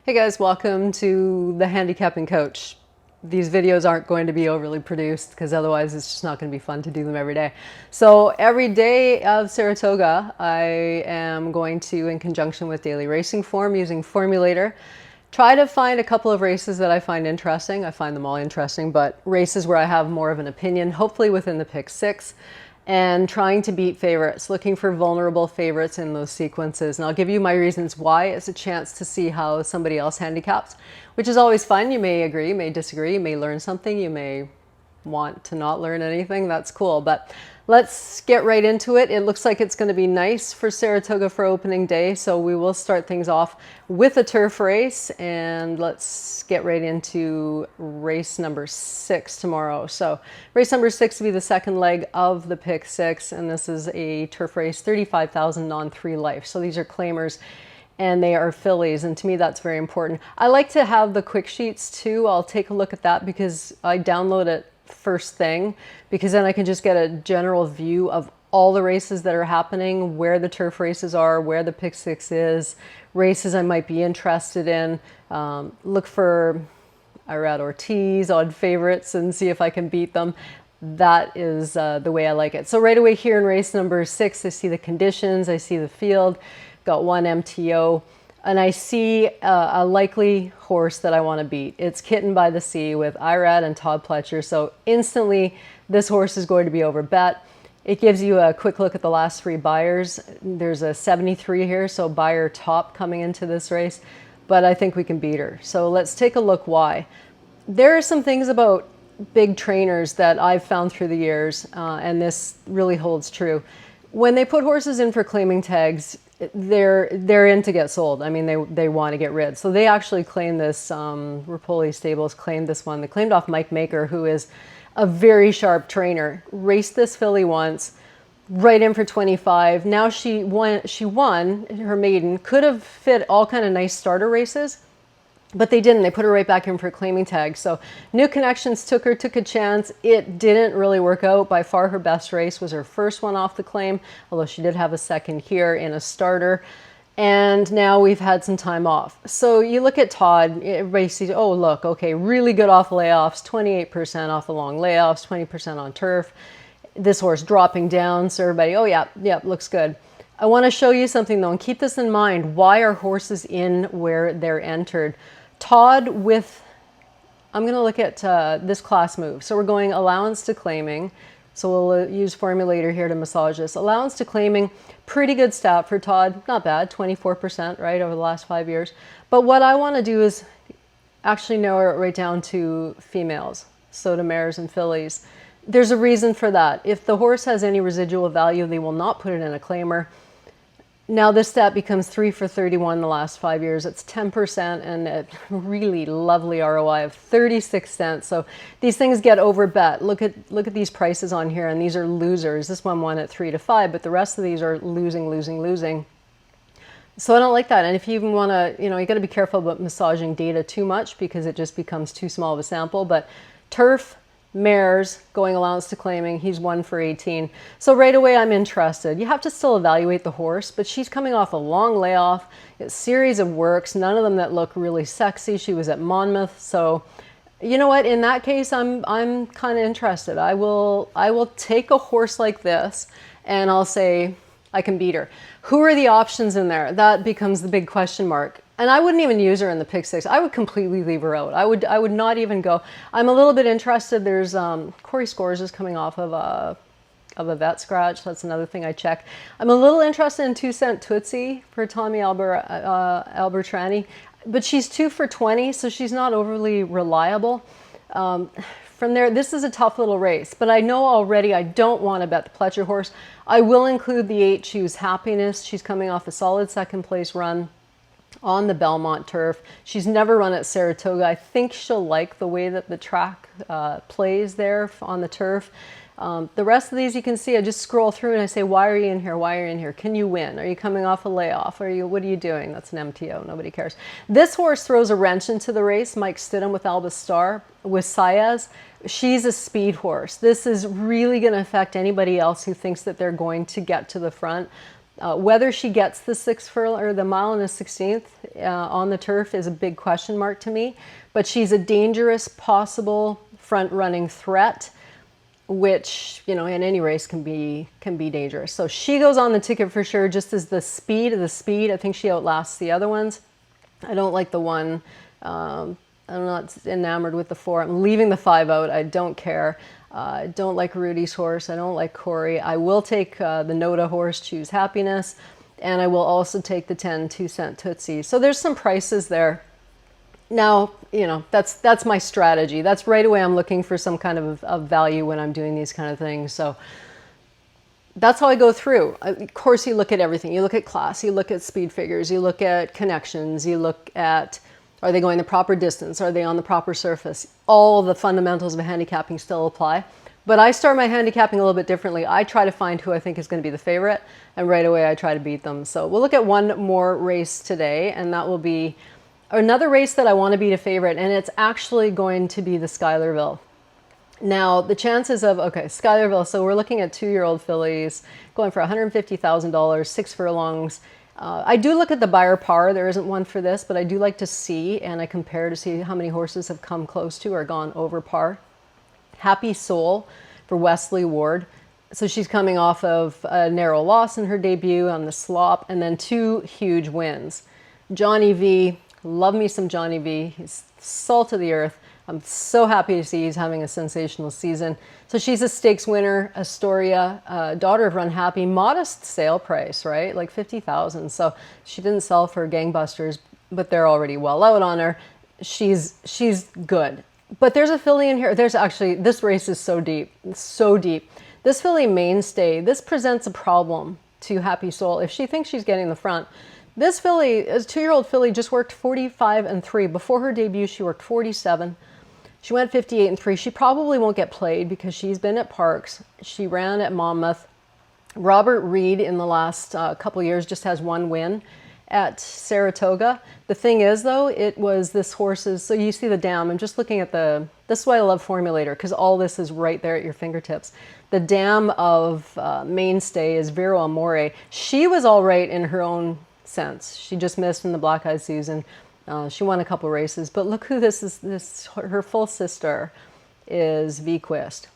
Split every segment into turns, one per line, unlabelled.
Hey guys, welcome to the Handicapping Coach. These videos aren't going to be overly produced because otherwise it's just not going to be fun to do them every day. So every day of Saratoga, I am going to, in conjunction with Daily Racing Form, using Formulator, try to find a couple of races that I find interesting. I find them all interesting, but races where I have more of an opinion, hopefully within the pick six, and trying to beat favorites, looking for vulnerable favorites in those sequences. And I'll give you my reasons why. It's a chance to see how somebody else handicaps, which is always fun. You may agree, you may disagree, you may learn something, you may want to not learn anything. That's cool. But let's get right into it. It looks like it's going to be nice for Saratoga for opening day. So we will start things off with a turf race, and let's get right into race number 6 tomorrow. So race number 6 will be the second leg of the pick 6. And this is a turf race, 35,000 non-3 life. So these are claimers and they are fillies, and to me that's very important. I like to have the quick sheets too. I'll take a look at that because I download it first thing, because then I can just get a general view of all the races that are happening, where the turf races are, where the pick six is, races I might be interested in. Look for Irad Ortiz, odd favorites, and see if I can beat them. That is the way I like it. So right away here in race number 6, I see the conditions, I see the field, got one MTO, and I see a likely horse that I want to beat. It's Kitten by the Sea with Irad and Todd Pletcher. So instantly, this horse is going to be over bet. It gives you a quick look at the last 3 buyers. There's a 73 here, so buyer top coming into this race, but I think we can beat her. So let's take a look why. There are some things about big trainers that I've found through the years, and this really holds true. When they put horses in for claiming tags, they're in to get sold. I mean, they want to get rid. So they actually claimed this, Rapoli Stables claimed this one. They claimed off Mike Maker, who is a very sharp trainer. Raced this filly once, right in for 25. Now she won her maiden. Could have fit all kind of nice starter races, but they didn't. They put her right back in for claiming tag. So New Connections took a chance. It didn't really work out. By far her best race was her first one off the claim, although she did have a second here in a starter. And now we've had some time off. So you look at Todd, everybody sees, oh look, okay, really good off layoffs, 28% off the long layoffs, 20% on turf. This horse dropping down, so everybody, oh yeah, looks good. I want to show you something though, and keep this in mind. Why are horses in where they're entered? Todd with, I'm going to look at this class move. So we're going allowance to claiming. So we'll use Formulator here to massage this. Allowance to claiming, pretty good stat for Todd. Not bad, 24%, right, over the last 5 years. But what I want to do is actually narrow it right down to females, so to mares and fillies. There's a reason for that. If the horse has any residual value, they will not put it in a claimer. Now this stat becomes 3 for 31 the last 5 years. It's 10% and a really lovely ROI of 36 cents. So these things get over bet. Look at these prices on here, and these are losers. This one won at 3 to 5, but the rest of these are losing. So I don't like that. And if you even want to, you got to be careful about massaging data too much because it just becomes too small of a sample. But turf, mares, going allowance to claiming, he's 1 for 18. So right away I'm interested. You have to still evaluate the horse, but she's coming off a long layoff, a series of works, none of them that look really sexy. She was at Monmouth. So you know what, in that case I'm kind of interested. I will take a horse like this and I'll say I can beat her. Who are the options in there? That becomes the big question mark. And I wouldn't even use her in the pick 6. I would completely leave her out. I would not even go. I'm a little bit interested. There's Corey Scores is coming off of a vet scratch. That's another thing I check. I'm a little interested in 2 Cent Tootsie for Tommy Albertrani, but she's 2 for 20, so she's not overly reliable. From there, this is a tough little race, but I know already I don't want to bet the Pletcher horse. I will include the 8 Choose Happiness. She's coming off a solid second place run on the Belmont turf. She's never run at Saratoga. I think she'll like the way that the track plays there on the turf. The rest of these you can see, I just scroll through and I say, why are you in here? Why are you in here? Can you win? Are you coming off a layoff? What are you doing? That's an MTO. Nobody cares. This horse throws a wrench into the race. Mike Stidham with Alba Star, with Saez. She's a speed horse. This is really going to affect anybody else who thinks that they're going to get to the front. Whether she gets the 6 furlong or the mile and a 16th on the turf is a big question mark to me. But she's a dangerous possible front running threat, which, you know, in any race can be dangerous. So she goes on the ticket for sure, just as the speed of the speed. I think she outlasts the other ones. I don't like the one. I'm not enamored with the 4. I'm leaving the 5 out. I don't care. I don't like Rudy's horse. I don't like Corey. I will take the Noda horse, Choose Happiness. And I will also take the 10 2-cent Tootsie. So there's some prices there. Now, you know, that's my strategy. That's right away I'm looking for some kind of value when I'm doing these kind of things. So that's how I go through. Of course, you look at everything. You look at class, you look at speed figures, you look at connections, you look at, are they going the proper distance? Are they on the proper surface? All the fundamentals of handicapping still apply. But I start my handicapping a little bit differently. I try to find who I think is going to be the favorite, and right away I try to beat them. So we'll look at one more race today, and that will be another race that I want to beat a favorite, and it's actually going to be the Shuylerville. Now, the chances of, okay, Shuylerville, so we're looking at 2-year-old fillies going for $150,000, 6 furlongs. I do look at the Beyer par. There isn't one for this, but I do like to see, and I compare to see how many horses have come close to or gone over par. Happy Soul for Wesley Ward. So she's coming off of a narrow loss in her debut on the slop, and then 2 huge wins. Johnny V, love me some Johnny V. He's salt of the earth. I'm so happy to see he's having a sensational season. So she's a stakes winner, Astoria, daughter of Run Happy, modest sale price, right? Like $50,000. So she didn't sell for gangbusters, but they're already well out on her. She's good. But there's a filly in here. There's actually, this race is so deep, so deep. This filly Mainstay, this presents a problem to Happy Soul. If she thinks she's getting the front, this filly, as a 2-year-old filly, just worked 45 and 3. Before her debut, she worked 47. She went 58 and 3. She probably won't get played because she's been at Parks. She ran at Monmouth. Robert Reed in the last couple years just has 1 win at Saratoga. The thing is, though, it was this horse's, so you see the dam. I'm just looking at this is why I love Formulator, because all this is right there at your fingertips. The dam of Mainstay is Vero Amore. She was all right in her own sense. She just missed in the Black Eye season. She won a couple races, but look who this is. Her full sister is Vequist.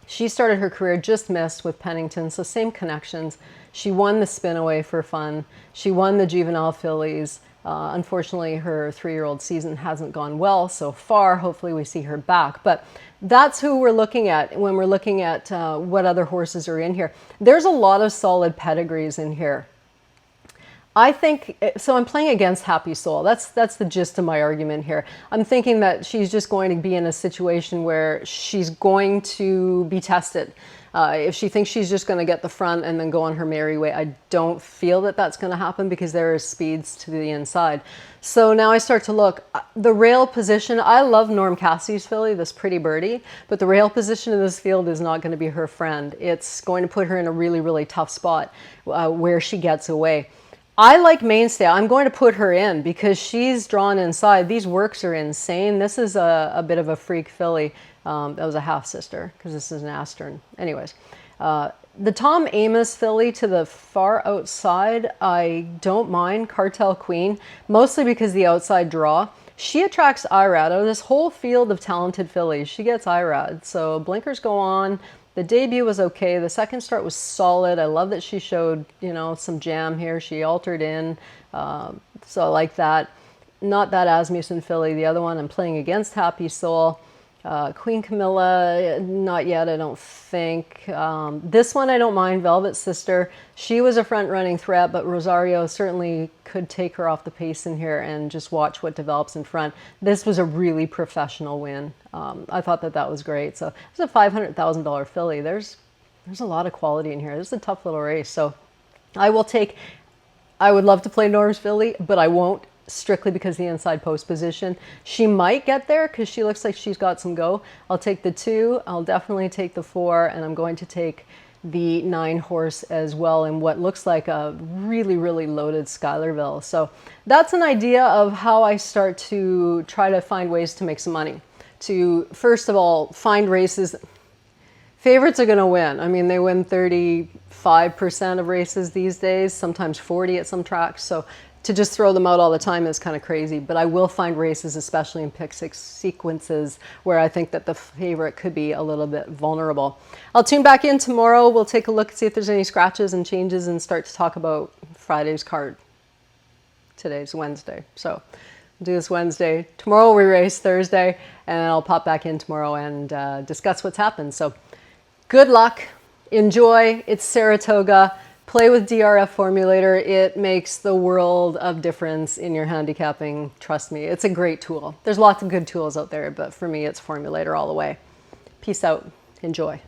She started her career, just missed with Pennington, so same connections. She won the Spinaway for fun. She won the juvenile fillies. Unfortunately, her 3-year-old season hasn't gone well so far. Hopefully we see her back. But that's who we're looking at when we're looking at what other horses are in here. There's a lot of solid pedigrees in here. I think, so I'm playing against Happy Soul. That's the gist of my argument here. I'm thinking that she's just going to be in a situation where she's going to be tested. If she thinks she's just going to get the front and then go on her merry way, I don't feel that that's going to happen because there are speeds to the inside. So now I start to look. The rail position, I love Norm Cassie's filly, this Pretty Birdie, but the rail position in this field is not going to be her friend. It's going to put her in a really, really tough spot where she gets away. I like Mainstay. I'm going to put her in because she's drawn inside. These works are insane. This is a bit of a freak filly. That was a half-sister because this is an Astern. Anyways, the Tom Amos filly to the far outside, I don't mind. Cartel Queen, mostly because the outside draw. She attracts IRAD. Out of this whole field of talented fillies, she gets IRAD. So blinkers go on. The debut was okay. The second start was solid. I love that she showed, you know, some jam here. She altered in, so I like that. Not that Asmussen filly. The other one, I'm playing against Happy Soul. Queen Camilla, not yet, I don't think. This one I don't mind, Velvet Sister. She was a front-running threat, but Rosario certainly could take her off the pace in here and just watch what develops in front. This was a really professional win. I thought that was great. So it's a $500,000 filly. There's a lot of quality in here. This is a tough little race. So I would love to play Norm's filly, but I won't. Strictly because the inside post position. She might get there because she looks like she's got some go. I'll take the 2. I'll definitely take the 4, and I'm going to take the 9 horse as well in what looks like a really, really loaded Shuylerville. So that's an idea of how I start to try to find ways to make some money. To, first of all, find races. Favorites are going to win. I mean, they win 35% of races these days, sometimes 40 at some tracks. So to just throw them out all the time is kind of crazy. But I will find races, especially in pick six sequences, where I think that the favorite could be a little bit vulnerable. I'll tune back in tomorrow. We'll take a look, see if there's any scratches and changes, and start to talk about Friday's card. Today's Wednesday. So we'll do this Wednesday. Tomorrow we race Thursday, and I'll pop back in tomorrow and discuss what's happened. So good luck. Enjoy. It's Saratoga. Play with DRF Formulator. It makes the world of difference in your handicapping. Trust me, it's a great tool. There's lots of good tools out there, but for me, it's Formulator all the way. Peace out. Enjoy.